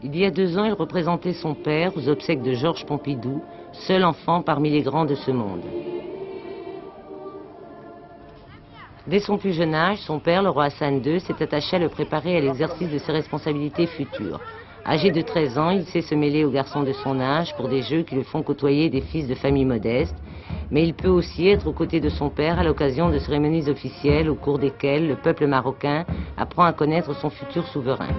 Il y a 2 ans, il représentait son père aux obsèques de Georges Pompidou, seul enfant parmi les grands de ce monde. Dès son plus jeune âge, son père, le roi Hassan II, s'est attaché à le préparer à l'exercice de ses responsabilités futures. Âgé de 13 ans, il sait se mêler aux garçons de son âge pour des jeux qui le font côtoyer des fils de familles modestes, mais il peut aussi être aux côtés de son père à l'occasion de cérémonies officielles au cours desquelles le peuple marocain apprend à connaître son futur souverain.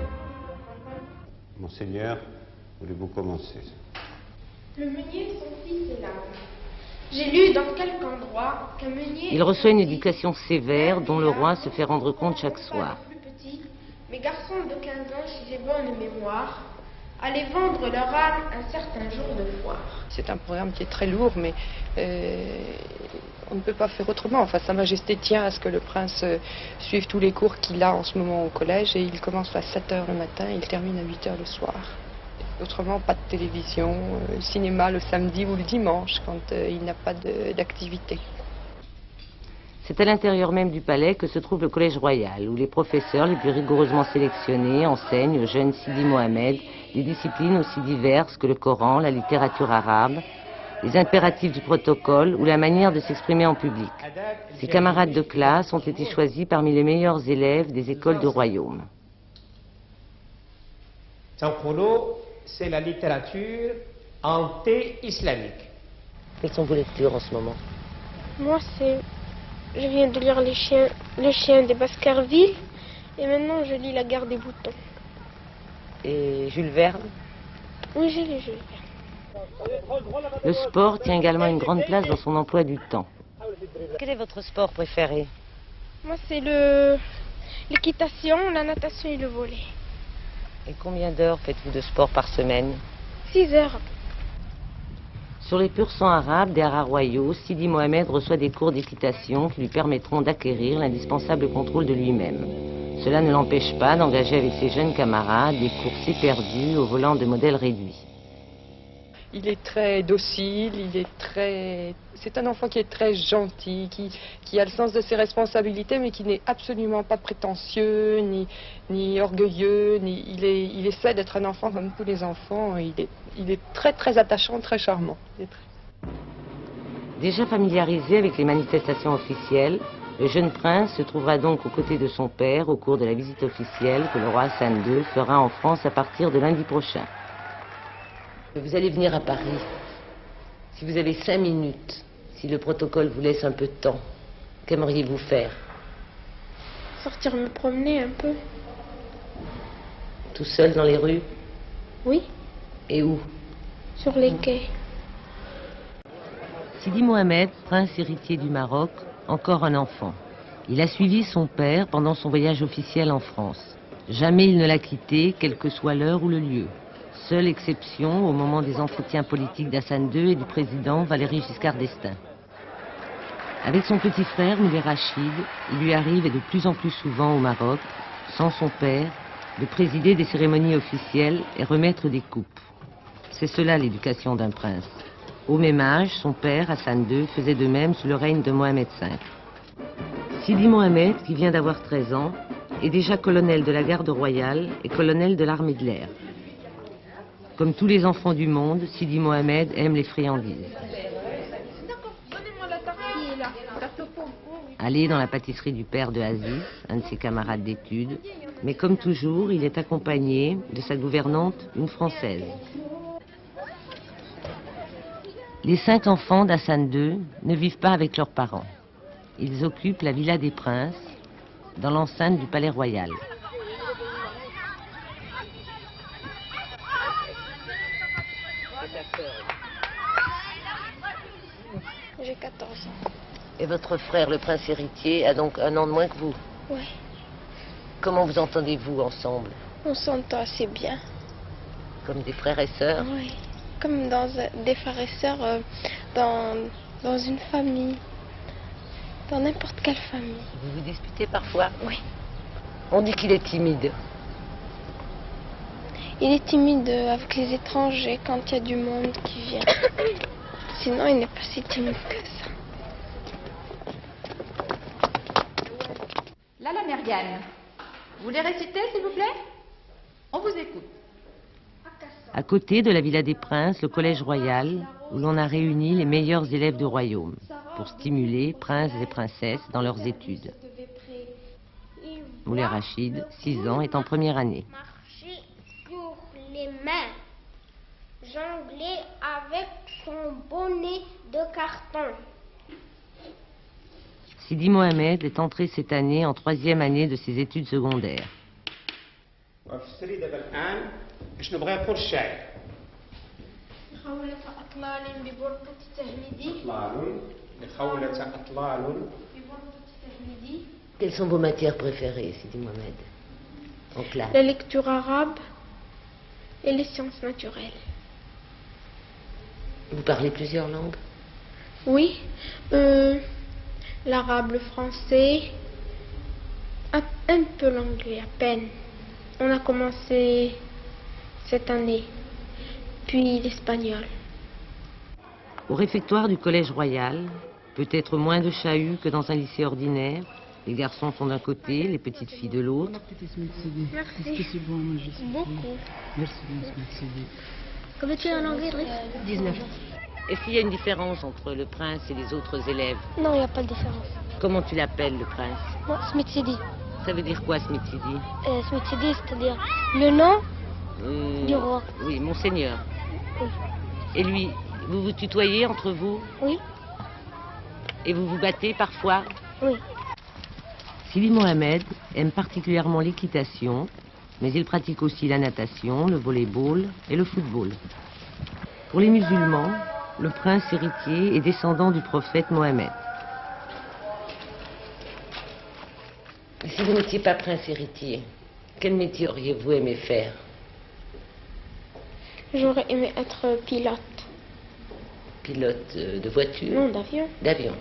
Monseigneur, voulez-vous commencer? Le meunier, son fils est là. J'ai lu dans quelque endroit qu'un meunier... Il reçoit une éducation sévère dont le roi se fait rendre compte chaque soir. Mes garçons de 15 ans, si j'ai bonne mémoire, allaient vendre leur âme un certain jour de foire. C'est un programme qui est très lourd, mais on ne peut pas faire autrement. Enfin, Sa Majesté tient à ce que le prince suive tous les cours qu'il a en ce moment au collège, et il commence à 7 h le matin et il termine à 8 h le soir. Autrement, pas de télévision, cinéma le samedi ou le dimanche, quand il n'a pas d'activité. C'est à l'intérieur même du palais que se trouve le Collège royal, où les professeurs les plus rigoureusement sélectionnés enseignent au jeune Sidi Mohamed des disciplines aussi diverses que le Coran, la littérature arabe, les impératifs du protocole ou la manière de s'exprimer en public. Ses camarades de classe ont été choisis parmi les meilleurs élèves des écoles du royaume. C'est la littérature anté-islamique. Quelles sont vos lectures en ce moment? Moi, je viens de lire Le chien des Baskerville, et maintenant je lis La guerre des boutons. Et Jules Verne? Oui, j'ai lu Jules Verne. Le sport tient également une grande place dans son emploi du temps. Quel est votre sport préféré? Moi, c'est l'équitation, la natation et le volley. Et combien d'heures faites-vous de sport par semaine? 6 heures. Sur les purs sangs arabes des haras royaux, Sidi Mohamed reçoit des cours d'équitation qui lui permettront d'acquérir l'indispensable contrôle de lui-même. Cela ne l'empêche pas d'engager avec ses jeunes camarades des courses éperdues au volant de modèles réduits. Il est très docile, c'est un enfant qui est très gentil, qui a le sens de ses responsabilités, mais qui n'est absolument pas prétentieux, ni orgueilleux, il essaie d'être un enfant comme tous les enfants. Il est très très attachant, très charmant. Déjà familiarisé avec les manifestations officielles, le jeune prince se trouvera donc aux côtés de son père au cours de la visite officielle que le roi Hassan II fera en France à partir de lundi prochain. Vous allez venir à Paris. Si vous avez 5 minutes, si le protocole vous laisse un peu de temps, qu'aimeriez-vous faire? Sortir me promener un peu. Tout seul dans les rues? Oui. Et où? Sur les quais. Sidi Mohamed, prince héritier du Maroc, encore un enfant. Il a suivi son père pendant son voyage officiel en France. Jamais il ne l'a quitté, quelle que soit l'heure ou le lieu. Seule exception au moment des entretiens politiques d'Hassan II et du président Valéry Giscard d'Estaing. Avec son petit frère, Moulay Rachid, il lui arrive, et de plus en plus souvent au Maroc, sans son père, de présider des cérémonies officielles et remettre des coupes. C'est cela l'éducation d'un prince. Au même âge, son père, Hassan II, faisait de même sous le règne de Mohamed V. Sidi Mohamed, qui vient d'avoir 13 ans, est déjà colonel de la garde royale et colonel de l'armée de l'air. Comme tous les enfants du monde, Sidi Mohamed aime les friandises. Aller dans la pâtisserie du père de Aziz, un de ses camarades d'études, mais comme toujours, il est accompagné de sa gouvernante, une Française. Les 5 enfants d'Hassan II ne vivent pas avec leurs parents. Ils occupent la Villa des Princes, dans l'enceinte du Palais Royal. J'ai 14 ans. Et votre frère, le prince héritier, a donc 1 an de moins que vous? Oui. Comment vous entendez-vous ensemble? On s'entend assez bien. Comme des frères et sœurs? Oui. Comme des frères et sœurs dans une famille. Dans n'importe quelle famille. Vous vous disputez parfois? Oui. On dit qu'il est timide. Il est timide avec les étrangers quand il y a du monde qui vient. Sinon, il n'est pas si timide que ça. La Mériane, vous voulez réciter, s'il vous plaît? On vous écoute. À côté de la Villa des Princes, le Collège Royal, où l'on a réuni les meilleurs élèves du royaume pour stimuler princes et princesses dans leurs études. Moulay Rachid, 6 ans, est en première année. Marcher sur les mains, jongler avec son bonnet de carton. Sidi Mohamed est entré cette année en 3e année de ses études secondaires. Quelles sont vos matières préférées, Sidi Mohamed, en classe? La lecture arabe et les sciences naturelles. Vous parlez plusieurs langues? Oui, l'arabe, le français, un peu l'anglais, à peine. On a commencé cette année, puis l'espagnol. Au réfectoire du Collège Royal, peut-être moins de chahut que dans un lycée ordinaire. Les garçons sont d'un côté, les petites filles de l'autre. Merci. Beaucoup. Merci. Combien tu es en anglais, Driss? 19. Est-ce qu'il y a une différence entre le prince et les autres élèves? Non, il n'y a pas de différence. Comment tu l'appelles, le prince? Moi, Smith Sidi. Ça veut dire quoi, Smith Sidi? Smith Sidi, c'est-à-dire le nom du roi. Oui, monseigneur. Oui. Et lui, vous vous tutoyez entre vous? Oui. Et vous vous battez parfois? Oui. Sidi Mohamed aime particulièrement l'équitation, mais il pratique aussi la natation, le volley-ball et le football. Pour les musulmans, le prince héritier est descendant du prophète Mohammed. Si vous n'étiez pas prince héritier, quel métier auriez-vous aimé faire? J'aurais aimé être pilote. Pilote de voiture? Non, d'avion. D'avion.